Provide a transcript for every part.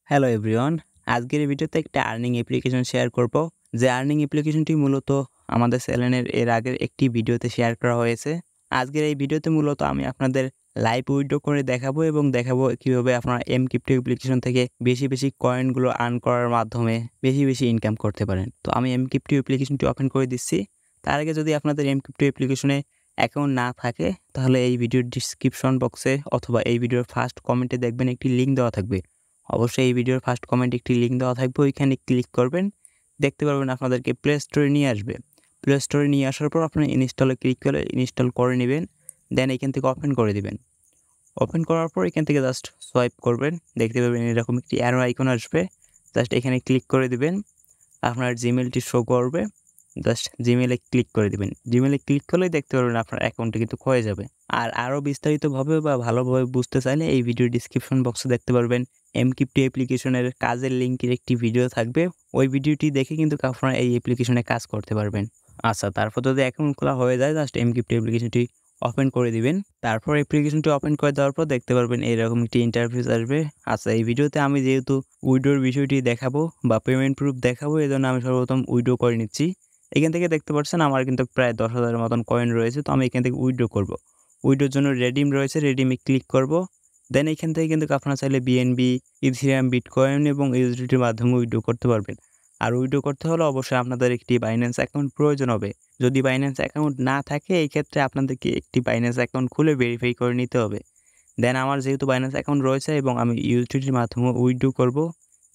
Hello everyone, আজকের এই ভিডিওতে একটা আর্নিং অ্যাপ্লিকেশন শেয়ার করব। যে আর্নিং অ্যাপ্লিকেশনটি মূলত আমাদের চ্যানেলের এর আগের একটি ভিডিওতে শেয়ার করা হয়েছে। আজকের এই ভিডিওতে মূলত আমি আপনাদের লাইভ উইথড্র করে দেখাবো এবং দেখাবো কিভাবে আপনারা mCrypto অ্যাপ্লিকেশন থেকে বেশি কয়েনগুলো আর্ন করার মাধ্যমে বেশি ইনকাম করতে পারেন। তো আমি mCrypto অ্যাপ্লিকেশনটি ওপেন করে দিচ্ছি। তার আগে যদি আপনাদের mCrypto অ্যাপ্লিকেশনে অ্যাকাউন্ট না থাকে তাহলে এই ভিডিওর ডিসক্রিপশন বক্সে অথবা এই ভিডিওর ফার্স্ট কমেন্টে দেখবেন একটি লিঙ্ক দেওয়া থাকবে। অবশ্যই এই ভিডিওর ফার্স্ট কমেন্টে একটি লিঙ্ক দেওয়া থাকবে, ওইখানে ক্লিক করবেন। দেখতে পারবেন আপনাদেরকে প্লে স্টোরে নিয়ে আসবে। প্লে স্টোরে নিয়ে আসার পর আপনারা ইনস্টলে ক্লিক করে ইনস্টল করে নেবেন। দেন এখান থেকে ওপেন করে দিবেন। ওপেন করার পর এখান থেকে জাস্ট সোয়াইপ করবেন। দেখতে পাবেন এরকম একটি অ্যারো আইকন আসবে। জাস্ট এখানে ক্লিক করে দিবেন। আপনার জিমেলটি শো করবে। জাস্ট জিমেলে ক্লিক করে দিবেন। জিমেলে ক্লিক করলেই দেখতে পারবেন আপনার অ্যাকাউন্টটি কিন্তু হয়ে যাবে। আর আরও বিস্তারিতভাবে বা ভালোভাবে বুঝতে চাইলে এই ভিডিওর ডিসক্রিপশন বক্সে দেখতে পারবেন mCrypto অ্যাপ্লিকেশনের কাজের লিঙ্কের একটি ভিডিও থাকবে। ওই ভিডিওটি দেখে কিন্তু আপনারা এই অ্যাপ্লিকেশনে কাজ করতে পারবেন। আচ্ছা, তারপর যদি অ্যাকাউন্ট খোলা হয়ে যায় জাস্ট mCrypto অ্যাপ্লিকেশনটি ওপেন করে দিবেন। তারপর অ্যাপ্লিকেশনটি ওপেন করে দেওয়ার পর দেখতে পারবেন এরকম একটি ইন্টারফেস আসবে। আচ্ছা, এই ভিডিওতে আমি যেহেতু উইথড্রর বিষয়টি দেখাবো বা পেমেন্ট প্রুফ দেখাবো, এজন্য আমি সর্বপ্রথম উইথড্র করে নিচ্ছি। এখান থেকে দেখতে পাচ্ছেন আমার কিন্তু প্রায় 10,000-এর মতন কয়েন রয়েছে। তো আমি এখান থেকে উইথড্র করব। উইথড্রর জন্য রেডিম রয়েছে, রেডিমে ক্লিক করব। দেন এখান থেকে কিন্তু আপনারা চাইলে বিএনবি, ইথেরিয়াম, বিটকয়েন এবং ইউএসডিটির মাধ্যমে উইথড্র করতে পারবেন। আর উইথড্র করতে হলে অবশ্যই আপনাদের একটি বাইন্যান্স অ্যাকাউন্ট প্রয়োজন হবে। যদি বাইন্যান্স অ্যাকাউন্ট না থাকে এই ক্ষেত্রে আপনাদেরকে একটি বাইন্যান্স অ্যাকাউন্ট খুলে ভেরিফাই করে নিতে হবে। দেন আমার যেহেতু বাইন্যান্স অ্যাকাউন্ট রয়েছে এবং আমি ইউএসডিটির মাধ্যমে উইথড্র করব,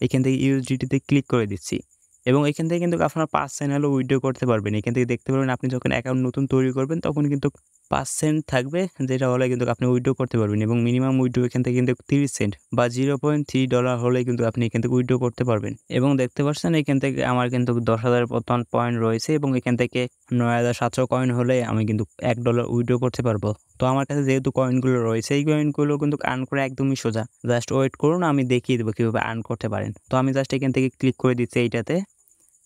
এখান থেকে ইউএসডিটিতে ক্লিক করে দিচ্ছি এবং এখান থেকে কিন্তু আপনারা 5 সেন্ট হলেও উইথড্র করতে পারবেন। এখান থেকে দেখতে পারবেন আপনি যখন অ্যাকাউন্ট নতুন তৈরি করবেন তখন কিন্তু 5 সেন্ট থাকবে, যেটা হলে কিন্তু আপনি উইথড্র করতে পারবেন এবং মিনিমাম উইথড্র এখান থেকে কিন্তু 30 সেন্ট বা $0.3 হলে কিন্তু আপনি এখান থেকে উইথড্র করতে পারবেন। এবং দেখতে পাচ্ছেন এখান থেকে আমার কিন্তু 10,000 মতন পয়েন্ট রয়েছে এবং এখান থেকে 9,700 কয়েন হলে আমি কিন্তু $1 উইথড্র করতে পারবো। তো আমার কাছে যেহেতু কয়েনগুলো রয়েছে এই কয়েনগুলো কিন্তু আর্ন করা একদমই সোজা। জাস্ট ওয়েট করুন, আমি দেখিয়ে দেবো কীভাবে আর্ন করতে পারেন। তো আমি জাস্ট এখান থেকে ক্লিক করে দিচ্ছি এইটাতে।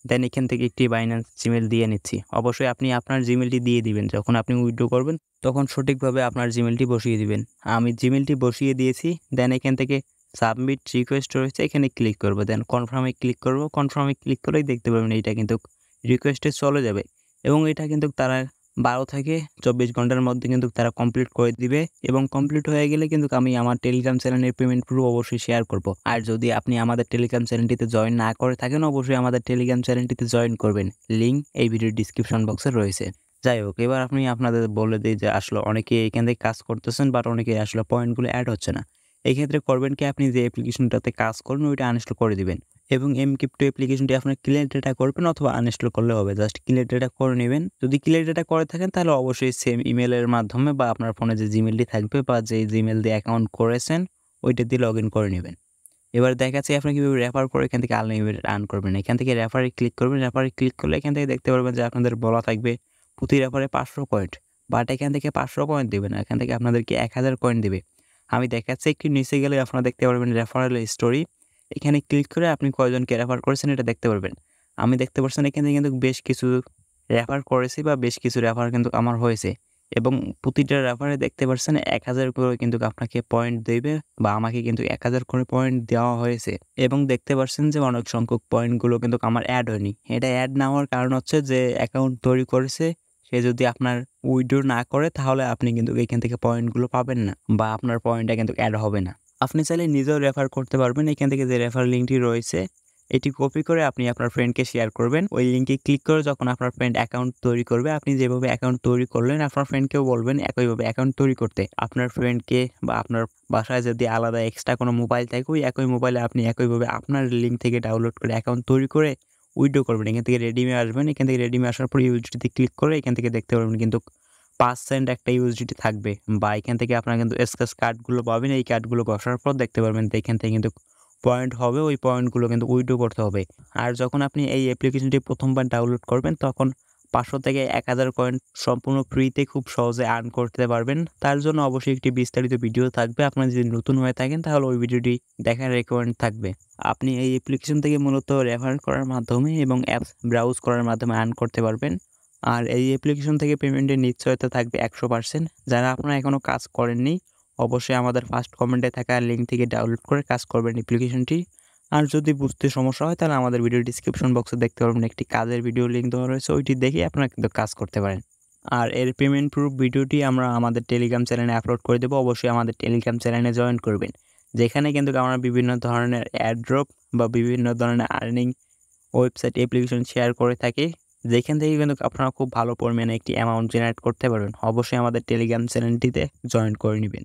দেন এখান থেকে একটি বাইন্যান্স জিমেল দিয়ে নিচ্ছি। অবশ্যই আপনি আপনার জিমেলটি দিয়ে দিবেন। যখন আপনি উইথড্র করবেন তখন সঠিকভাবে আপনার জিমেলটি বসিয়ে দিবেন। আমি জিমেলটি বসিয়ে দিয়েছি। দেন এখান থেকে সাবমিট রিকোয়েস্ট রয়েছে, এখানে ক্লিক করব। দেন কনফার্মে ক্লিক করব। কনফার্মে ক্লিক করলেই দেখতে পাবেন এইটা কিন্তু রিকোয়েস্টে চলে যাবে এবং এটা কিন্তু তারা 12 থেকে 24 ঘন্টার মধ্যে কিন্তু তারা কমপ্লিট করে দিবে এবং কমপ্লিট হয়ে গেলে কিন্তু আমি আমার টেলিগ্রাম চ্যানেলের পেমেন্ট প্রুফ অবশ্যই শেয়ার করব। আর যদি আপনি আমাদের টেলিগ্রাম চ্যানেলটিতে জয়েন না করে থাকেন অবশ্যই আমাদের টেলিগ্রাম চ্যানেলটিতে জয়েন করবেন। লিঙ্ক এই ভিডিওর ডিসক্রিপশন বক্সে রয়েছে। যাই হোক, এবার আমি আপনাদের বলে দিই যে আসলে অনেকে এখান থেকে কাজ করতেছেন বাট অনেকে আসলে পয়েন্টগুলো অ্যাড হচ্ছে না। এই ক্ষেত্রে করবেন কি, আপনি যে অ্যাপ্লিকেশনটাতে কাজ করেন ওইটা আনইনস্টল করে দিবেন এবং mCrypto অ্যাপ্লিকেশনটি আপনার ক্লিয়ার ডেটা করবেন অথবা আনইনস্টল করলে হবে। জাস্ট ক্লিয়ার ডেটা করে নেবেন। যদি ক্লিয়ার ডেটা করে থাকেন তাহলে অবশ্যই সেম ইমেলের মাধ্যমে বা আপনার ফোনে যে জিমেলটি থাকবে বা যে জিমেল দিয়ে অ্যাকাউন্ট করেছেন ওইটা দিয়ে লগ ইন করে নেবেন। এবার দেখাচ্ছি আপনি কীভাবে রেফার করে এখান থেকে আনলিমিটেড আর্ন করবেন। এখান থেকে রেফারে ক্লিক করবেন। রেফারে ক্লিক করলে এখান থেকে দেখতে পারবেন যে আপনাদের বলা থাকবে প্রতি রেফারে 500 পয়েন্ট। বাট এখান থেকে 500 পয়েন্ট দেবে না, এখান থেকে আপনাদেরকে 1000 কয়েন দেবে। আমি দেখাচ্ছি, একটু নিচে গেলে আপনারা দেখতে পারবেন রেফারেল স্টোরি। এখানে ক্লিক করে আপনি কয়জনকে রেফার করেছেন এটা দেখতে পারবেন। আমি দেখতে পাচ্ছেন এখান থেকে কিন্তু বেশ কিছু রেফার করেছি বা বেশ কিছু রেফার কিন্তু আমার হয়েছে এবং প্রতিটা রেফারে দেখতে পাচ্ছেন 1000 করে কিন্তু আপনাকে পয়েন্ট দেবে বা আমাকে কিন্তু 1000 করে পয়েন্ট দেওয়া হয়েছে এবং দেখতে পাচ্ছেন যে অনেক সংখ্যক পয়েন্টগুলো কিন্তু আমার অ্যাড হয়নি। এটা অ্যাড না হওয়ার কারণ হচ্ছে যে অ্যাকাউন্ট তৈরি করেছে সে যদি আপনার উইথড্র না করে তাহলে আপনি কিন্তু এখান থেকে পয়েন্টগুলো পাবেন না বা আপনার পয়েন্টটা কিন্তু অ্যাড হবে না। আপনি চাইলে নিজেও রেফার করতে পারবেন। এখান থেকে যে রেফার লিঙ্কটি রয়েছে এটি কপি করে আপনি আপনার ফ্রেন্ডকে শেয়ার করবেন। ওই লিঙ্কে ক্লিক করে যখন আপনার ফ্রেন্ড অ্যাকাউন্ট তৈরি করবে, আপনি যেভাবে অ্যাকাউন্ট তৈরি করলেন আপনার ফ্রেন্ডকেও বলবেন একইভাবে অ্যাকাউন্ট তৈরি করতে। আপনার ফ্রেন্ডকে বা আপনার বাসায় যদি আলাদা এক্সট্রা কোনো মোবাইল থাকে ওই একই মোবাইলে আপনি একইভাবে আপনার লিঙ্ক থেকে ডাউনলোড করে অ্যাকাউন্ট তৈরি করে উইথড্র করবেন। এখান থেকে রেডিমে আসবেন। এখান থেকে রেডিমে আসার পর ইউএসডিতে ক্লিক করে এখান থেকে দেখতে পারবেন কিন্তু 5 সেন্ট একটা ইউএসডিটি থাকবে বা এখান থেকে আপনারা কিন্তু স্ক্র্যাচ কার্ডগুলো পাবেন। এই কার্ডগুলো ঘষার পর দেখতে পারবেন যে এখান থেকে কিন্তু পয়েন্ট হবে, ওই পয়েন্টগুলো কিন্তু উইথড্র করতে হবে। আর যখন আপনি এই অ্যাপ্লিকেশনটি প্রথমবার ডাউনলোড করবেন তখন 500 থেকে 1000 কয়েন সম্পূর্ণ ফ্রিতে খুব সহজে আর্ন করতে পারবেন। তার জন্য অবশ্যই একটি বিস্তারিত ভিডিও থাকবে। আপনারা যদি নতুন হয়ে থাকেন তাহলে ওই ভিডিওটি দেখার রেকমেন্ড থাকবে। আপনি এই অ্যাপ্লিকেশন থেকে মূলত রেফার করার মাধ্যমে এবং অ্যাপস ব্রাউজ করার মাধ্যমে আর্ন করতে পারবেন। আর এই অ্যাপ্লিকেশন থেকে পেমেন্টের নিশ্চয়তা থাকবে 100%। যারা আপনারা এখনও কাজ করেননি অবশ্যই আমাদের ফার্স্ট কমেন্টে থাকা লিঙ্ক থেকে ডাউনলোড করে কাজ করবেন অ্যাপ্লিকেশনটি। আর যদি বুঝতে সমস্যা হয় তাহলে আমাদের ভিডিও ডেসক্রিপশন বক্সে দেখতে পারবেন একটি কাজের ভিডিও লিঙ্ক দেওয়া রয়েছে, ওইটি দেখে আপনারা কিন্তু কাজ করতে পারেন। আর এর পেমেন্ট প্রুফ ভিডিওটি আমরা আমাদের টেলিগ্রাম চ্যানেলে আপলোড করে দেবো। অবশ্যই আমাদের টেলিগ্রাম চ্যানেলে জয়েন করবেন। যেখানে কিন্তু আমরা বিভিন্ন ধরনের অ্যাড্রপ বা বিভিন্ন ধরনের আর্নিং ওয়েবসাইট অ্যাপ্লিকেশন শেয়ার করে থাকি। যেখান থেকে কিন্তু আপনারা খুব ভালো পরিমাণে একটি অ্যামাউন্ট জেনারেট করতে পারবেন। অবশ্যই আমাদের টেলিগ্রাম চ্যানেলটিতে জয়েন করে নেবেন।